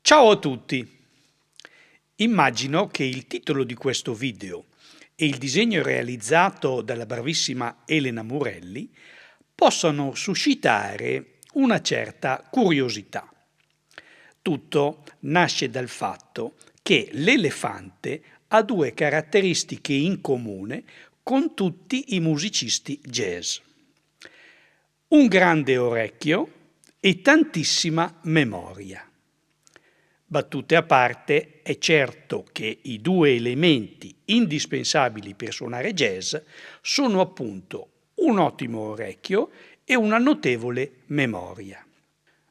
Ciao a tutti! Immagino che il titolo di questo video e il disegno realizzato dalla bravissima Elena Murelli possano suscitare una certa curiosità. Tutto nasce dal fatto che l'elefante ha due caratteristiche in comune con tutti i musicisti jazz: un grande orecchio e tantissima memoria. Battute a parte, è certo che i due elementi indispensabili per suonare jazz sono appunto un ottimo orecchio e una notevole memoria.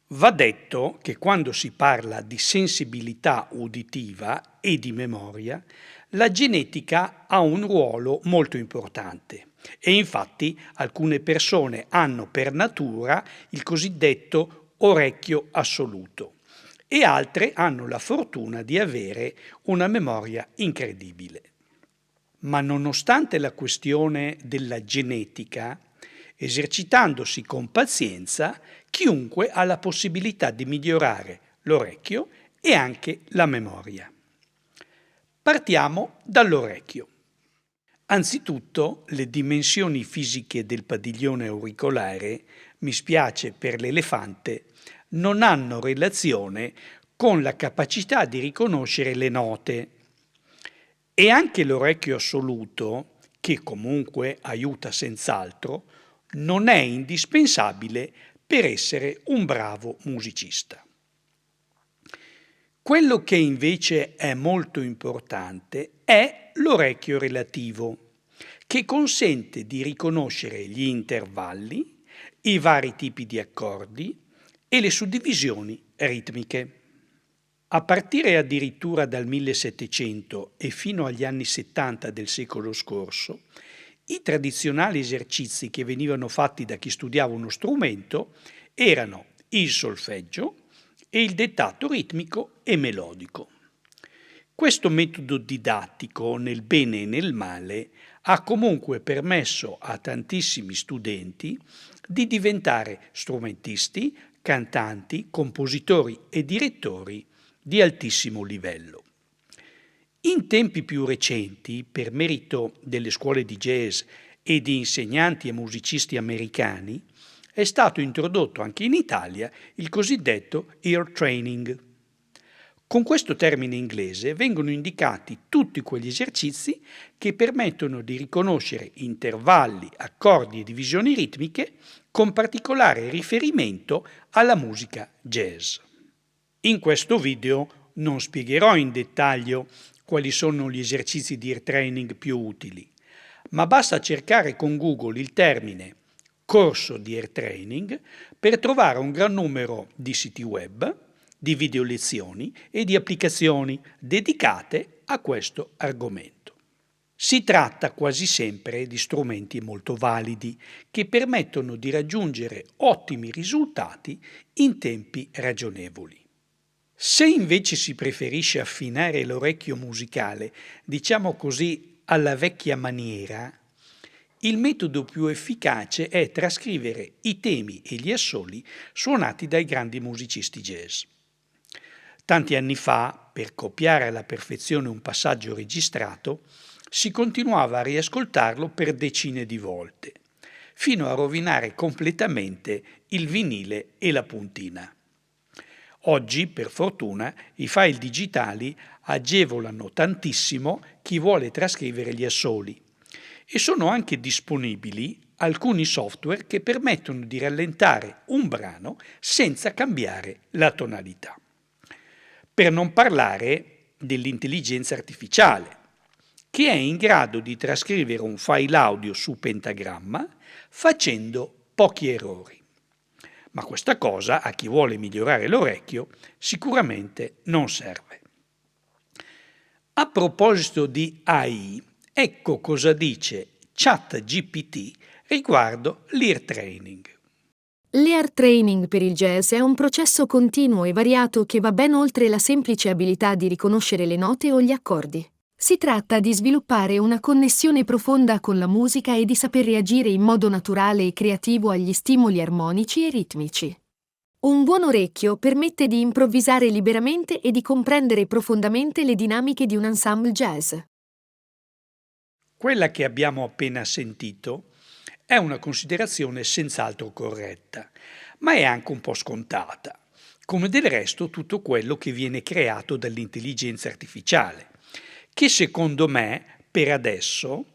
Va detto che quando si parla di sensibilità uditiva e di memoria, la genetica ha un ruolo molto importante e infatti alcune persone hanno per natura il cosiddetto orecchio assoluto e altre hanno la fortuna di avere una memoria incredibile. Ma nonostante la questione della genetica, esercitandosi con pazienza, chiunque ha la possibilità di migliorare l'orecchio e anche la memoria. Partiamo dall'orecchio. Anzitutto, le dimensioni fisiche del padiglione auricolare, mi spiace per l'elefante, non hanno relazione con la capacità di riconoscere le note. E anche l'orecchio assoluto, che comunque aiuta senz'altro, non è indispensabile per essere un bravo musicista. Quello che invece è molto importante è l'orecchio relativo, che consente di riconoscere gli intervalli, i vari tipi di accordi e le suddivisioni ritmiche. A partire addirittura dal 1700 e fino agli anni 70 del secolo scorso, i tradizionali esercizi che venivano fatti da chi studiava uno strumento erano il solfeggio e il dettato ritmico e melodico. Questo metodo didattico, nel bene e nel male, ha comunque permesso a tantissimi studenti di diventare strumentisti, cantanti, compositori e direttori di altissimo livello. In tempi più recenti, per merito delle scuole di jazz e di insegnanti e musicisti americani, è stato introdotto anche in Italia il cosiddetto ear training. Con questo termine inglese vengono indicati tutti quegli esercizi che permettono di riconoscere intervalli, accordi e divisioni ritmiche con particolare riferimento alla musica jazz. In questo video non spiegherò in dettaglio quali sono gli esercizi di ear training più utili, ma basta cercare con Google il termine corso di ear training per trovare un gran numero di siti web, di video lezioni e di applicazioni dedicate a questo argomento. Si tratta quasi sempre di strumenti molto validi che permettono di raggiungere ottimi risultati in tempi ragionevoli. Se invece si preferisce affinare l'orecchio musicale, diciamo così alla vecchia maniera, il metodo più efficace è trascrivere i temi e gli assoli suonati dai grandi musicisti jazz. Tanti anni fa, per copiare alla perfezione un passaggio registrato, si continuava a riascoltarlo per decine di volte, fino a rovinare completamente il vinile e la puntina. Oggi, per fortuna, i file digitali agevolano tantissimo chi vuole trascrivere gli assoli e sono anche disponibili alcuni software che permettono di rallentare un brano senza cambiare la tonalità. Per non parlare dell'intelligenza artificiale, che è in grado di trascrivere un file audio su pentagramma facendo pochi errori. Ma questa cosa, a chi vuole migliorare l'orecchio, sicuramente non serve. A proposito di AI, ecco cosa dice ChatGPT riguardo l'ear training. L'ear training per il jazz è un processo continuo e variato che va ben oltre la semplice abilità di riconoscere le note o gli accordi. Si tratta di sviluppare una connessione profonda con la musica e di saper reagire in modo naturale e creativo agli stimoli armonici e ritmici. Un buon orecchio permette di improvvisare liberamente e di comprendere profondamente le dinamiche di un ensemble jazz. Quella che abbiamo appena sentito è una considerazione senz'altro corretta, ma è anche un po' scontata, come del resto tutto quello che viene creato dall'intelligenza artificiale, che secondo me, per adesso,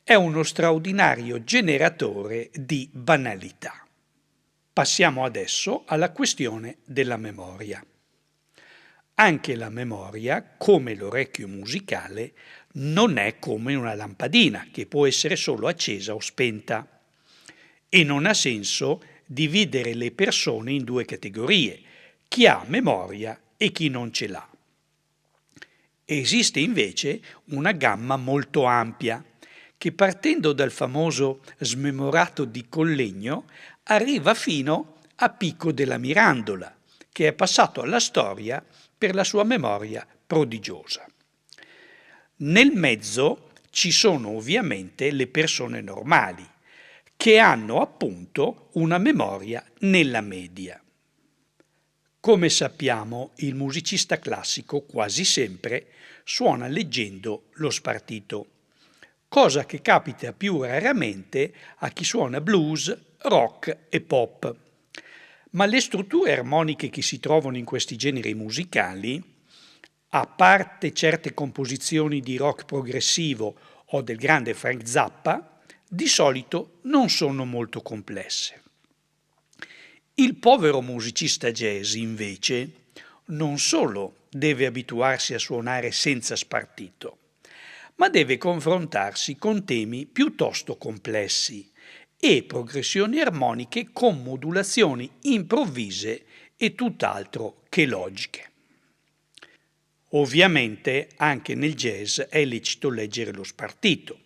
è uno straordinario generatore di banalità. Passiamo adesso alla questione della memoria. Anche la memoria, come l'orecchio musicale, non è come una lampadina che può essere solo accesa o spenta. E non ha senso dividere le persone in due categorie, chi ha memoria e chi non ce l'ha. Esiste invece una gamma molto ampia, che partendo dal famoso smemorato di Collegno arriva fino a Pico della Mirandola, che è passato alla storia per la sua memoria prodigiosa. Nel mezzo ci sono ovviamente le persone normali, che hanno appunto una memoria nella media. Come sappiamo, il musicista classico quasi sempre suona leggendo lo spartito, cosa che capita più raramente a chi suona blues, rock e pop. Ma le strutture armoniche che si trovano in questi generi musicali, a parte certe composizioni di rock progressivo o del grande Frank Zappa, di solito non sono molto complesse. Il povero musicista jazz, invece, non solo deve abituarsi a suonare senza spartito, ma deve confrontarsi con temi piuttosto complessi e progressioni armoniche con modulazioni improvvise e tutt'altro che logiche. Ovviamente anche nel jazz è lecito leggere lo spartito,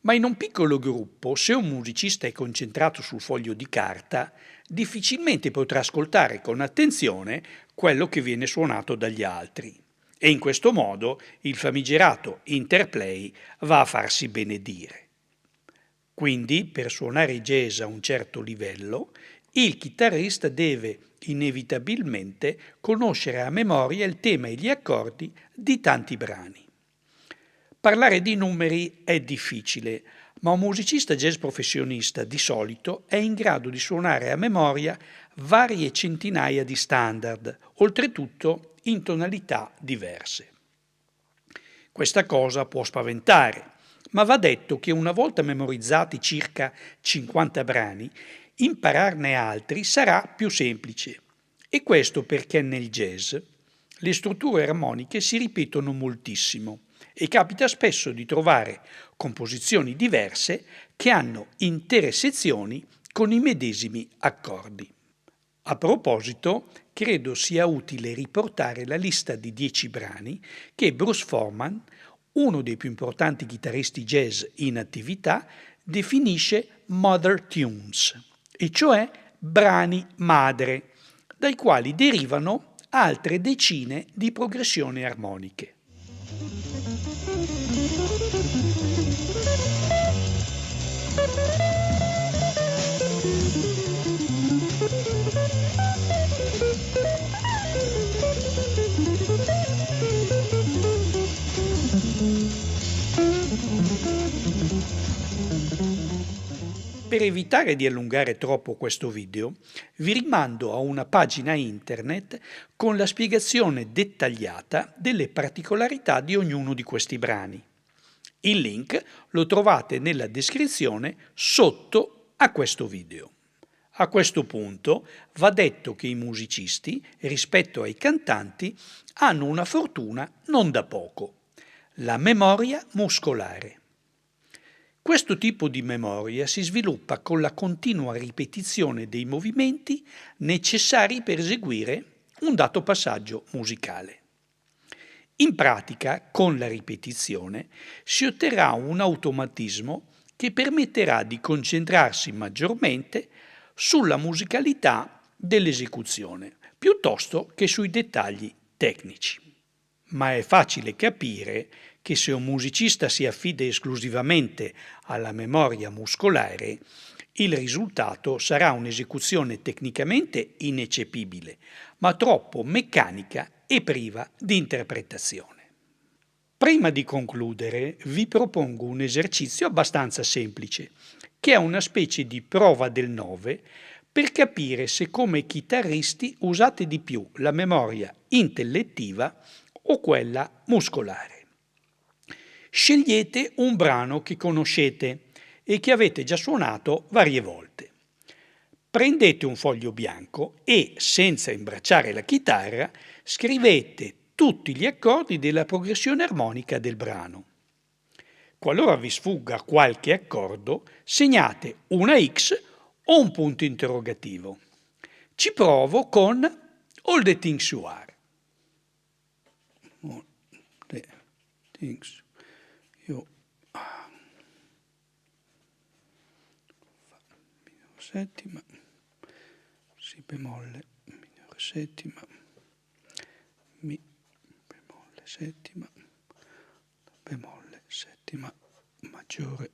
ma in un piccolo gruppo, se un musicista è concentrato sul foglio di carta, difficilmente potrà ascoltare con attenzione quello che viene suonato dagli altri. E in questo modo il famigerato interplay va a farsi benedire. Quindi, per suonare jazz a un certo livello, il chitarrista deve inevitabilmente conoscere a memoria il tema e gli accordi di tanti brani. Parlare di numeri è difficile, ma un musicista jazz professionista di solito è in grado di suonare a memoria varie centinaia di standard, oltretutto in tonalità diverse. Questa cosa può spaventare, ma va detto che una volta memorizzati circa 50 brani, impararne altri sarà più semplice. E questo perché nel jazz le strutture armoniche si ripetono moltissimo e capita spesso di trovare composizioni diverse che hanno intere sezioni con i medesimi accordi. A proposito, credo sia utile riportare la lista di 10 brani che Bruce Forman, uno dei più importanti chitarristi jazz in attività, definisce Mother Tunes, e cioè brani madre, dai quali derivano altre decine di progressioni armoniche. Per evitare di allungare troppo questo video, vi rimando a una pagina internet con la spiegazione dettagliata delle particolarità di ognuno di questi brani. Il link lo trovate nella descrizione sotto a questo video. A questo punto va detto che i musicisti, rispetto ai cantanti, hanno una fortuna non da poco: la memoria muscolare. Questo tipo di memoria si sviluppa con la continua ripetizione dei movimenti necessari per eseguire un dato passaggio musicale. In pratica, con la ripetizione, si otterrà un automatismo che permetterà di concentrarsi maggiormente sulla musicalità dell'esecuzione, piuttosto che sui dettagli tecnici. Ma è facile capire che se un musicista si affida esclusivamente alla memoria muscolare, Il risultato sarà un'esecuzione tecnicamente ineccepibile, ma troppo meccanica e priva di interpretazione. Prima di concludere, vi propongo un esercizio abbastanza semplice, che è una specie di prova del 9 per capire se come chitarristi usate di più la memoria intellettiva o quella muscolare. Scegliete un brano che conoscete e che avete già suonato varie volte. Prendete un foglio bianco e, senza imbracciare la chitarra, scrivete tutti gli accordi della progressione armonica del brano. Qualora vi sfugga qualche accordo, segnate una X o un punto interrogativo. Ci provo con All the Things You Are. All the Things You Are. Fa minore settima, Si bemolle minore settima, Mi bemolle settima, La bemolle settima maggiore,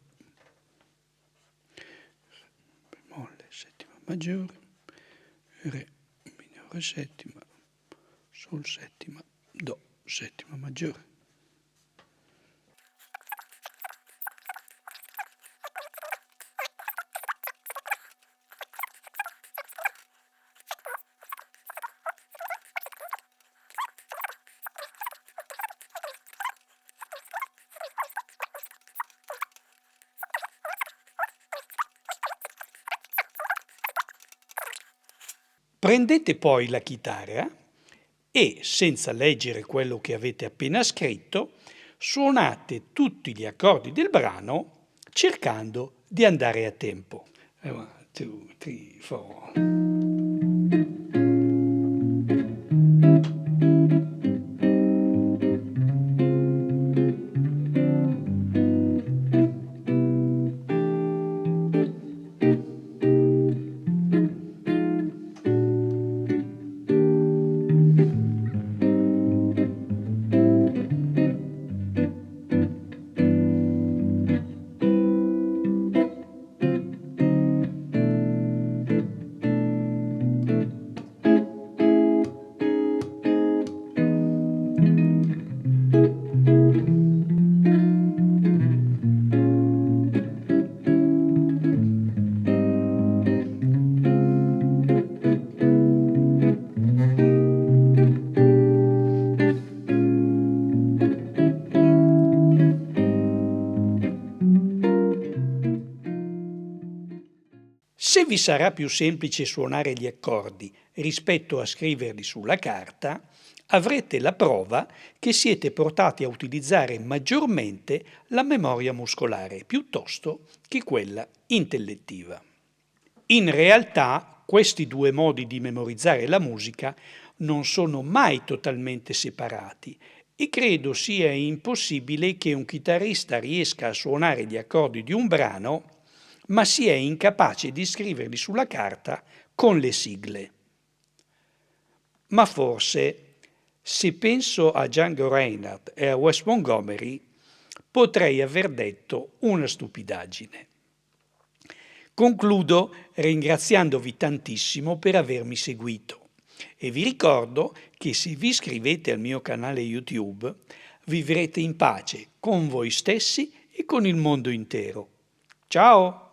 bemolle settima maggiore, Re minore settima, Sol settima, Do settima maggiore. Prendete poi la chitarra e, senza leggere quello che avete appena scritto, suonate tutti gli accordi del brano cercando di andare a tempo. 1, 2, 3, 4. Se vi sarà più semplice suonare gli accordi rispetto a scriverli sulla carta, avrete la prova che siete portati a utilizzare maggiormente la memoria muscolare piuttosto che quella intellettiva. In realtà, questi due modi di memorizzare la musica non sono mai totalmente separati e credo sia impossibile che un chitarrista riesca a suonare gli accordi di un brano ma si è incapace di scriverli sulla carta con le sigle. Ma forse, se penso a Django Reinhardt e a Wes Montgomery, potrei aver detto una stupidaggine. Concludo ringraziandovi tantissimo per avermi seguito e vi ricordo che se vi iscrivete al mio canale YouTube vivrete in pace con voi stessi e con il mondo intero. Ciao!